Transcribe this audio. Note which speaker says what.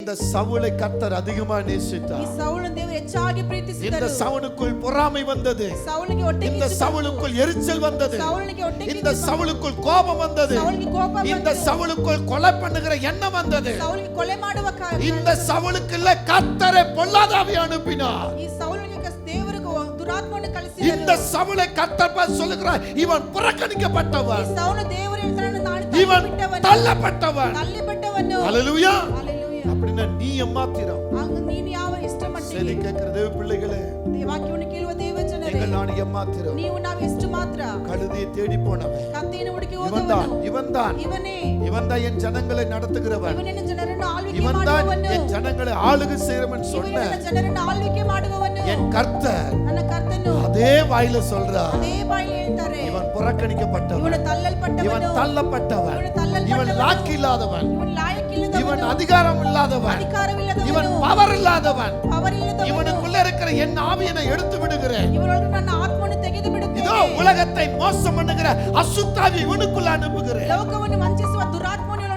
Speaker 1: இந்த சவுலை கர்த்தர் அதிகமாக நேசித்தார்.
Speaker 2: ಈ ಸೌಲನ್ನು ದೇವರು ಹೆಚ್ಚಾಗಿ ಪ್ರೀತಿಸಿದರು.
Speaker 1: இந்த சவுலுக்குள் பொறாமை வந்தது.
Speaker 2: ಸೌಲನಿಗೆ ಹೊಟ್ಟೆ
Speaker 1: இந்த சவுலுக்குள் எரிச்சல் வந்தது.
Speaker 2: ಸೌಲನಿಗೆ ಹೊಟ್ಟೆ
Speaker 1: இந்த சவுலுக்குள் கோபம் வந்தது.
Speaker 2: ಸೌಲನಿಗೆ ಕೋಪ ಬಂತು.
Speaker 1: இந்த சவுலுக்குள் கொலை பண்ணுகிற எண்ணம் வந்தது.
Speaker 2: ಸೌಲನಿಗೆ ಕೊಲೆ ಮಾಡುವ
Speaker 1: இந்த சவுலுக்குள்ள கர்த்தரை பொல்லாத ஆவியை அனுப்பினார்.
Speaker 2: ಈ ಸೌಲನಿಗೆ ದೇವರು ದುರಾತ್ಮವನ್ನು ಕಳಿಸಿದರು.
Speaker 1: இந்த சவுலை கர்த்தர் பார்த்து சொல்லுகிறார், இவன் புறக்கணிக்கப்பட்டவன்,
Speaker 2: ಈ ಸೌಲ ದೇವರು ಹೇಳ್ತಾನೆ ನಾನು
Speaker 1: இவன் தள்ளப்பட்டவன்.
Speaker 2: தள்ளிப்பட்டவನು.
Speaker 1: ஹல்லேலூயா.
Speaker 2: ஹalleluya.
Speaker 1: அப்படினா நீ எம்மாத்திரம்.
Speaker 2: ಆಗ ನೀನು ಯಾವ ಎಷ್ಟು ಮಟ್ಟಿಗೆ
Speaker 1: சரி கேக்குற தேவ பிள்ளைகளே,
Speaker 2: ವಾಕ್ಯವನ್ನು ಕೇಳುವ ದೇವಜನರೇ,
Speaker 1: நீங்கள் நான் எம்மாத்திரம்.
Speaker 2: ನೀವು ನಾವು ಎಷ್ಟು ಮಾತ್ರ
Speaker 1: கழுதையை தேடி போனவன்
Speaker 2: ಕತ್ತೆಯನ್ನು ಹುಡುಕಿ
Speaker 1: இவன்தான்.
Speaker 2: ಹೋದವನು
Speaker 1: இவன்தான்
Speaker 2: ಇವನೇ.
Speaker 1: இவன்தான் என் ஜனங்களை நடத்துகிறவன்.
Speaker 2: ಇವನೇ ಜನರನ್ನು ಆಳ್ವಿಕೆ
Speaker 1: இவன்தான்
Speaker 2: ಮಾಡುವವನು.
Speaker 1: என் ஜனங்களை ஆளுகை செய்றவன் சொன்ன
Speaker 2: ಇವನೇ ಜನರನ್ನು ಆಳ್ವಿಕೆ ಮಾಡುವವನು.
Speaker 1: என் கர்த்தர்
Speaker 2: ನನ್ನ ಕರ್ತನು
Speaker 1: அதே வாயில சொல்றார்,
Speaker 2: ಅದೇ ಬಾಯಲ್ಲಿ ಹೇಳ್ತಾರೆ,
Speaker 1: இவன் புறக்கணிக்கப்பட்டவன்,
Speaker 2: ಇವನು ತಳ್ಳಲ್ಪಟ್ಟವನು,
Speaker 1: இவன் தள்ளப்பட்டவன்,
Speaker 2: ಇವನು ತಳ್ಳಲ್ಪಟ್ಟವನು,
Speaker 1: இவன் லாக்கி இல்லாதவன்,
Speaker 2: ಇವನು ಲಾಯಕ್ಕಿಲ್ಲದವನು,
Speaker 1: இவன் அதிகாரம் இல்லாதவன்,
Speaker 2: ಅಧಿಕಾರವಿಲ್ಲದವನು,
Speaker 1: இவன் பவர் இல்லாதவன்.
Speaker 2: ಪವರ್ ಇಲ್ಲದವನು,
Speaker 1: இவனுக்குள்ள இருக்கிற என் ஆவியை எடுத்து விடுகிறேன்.
Speaker 2: ಇವನೊಳಗೆ ನನ್ನ ಆತ್ಮವನ್ನು ತೆಗೆದು ಬಿಡುತ್ತೇನೆ.
Speaker 1: இதோ உலகத்தை மோசம் பண்ணுகிற அசுத்தாவி இவனுக்குள்ள அனுப்புகிறேன்.
Speaker 2: ಲೋಕವನ್ನು ವಂಚಿಸುವ ದುರಾತ್ಮವನ್ನು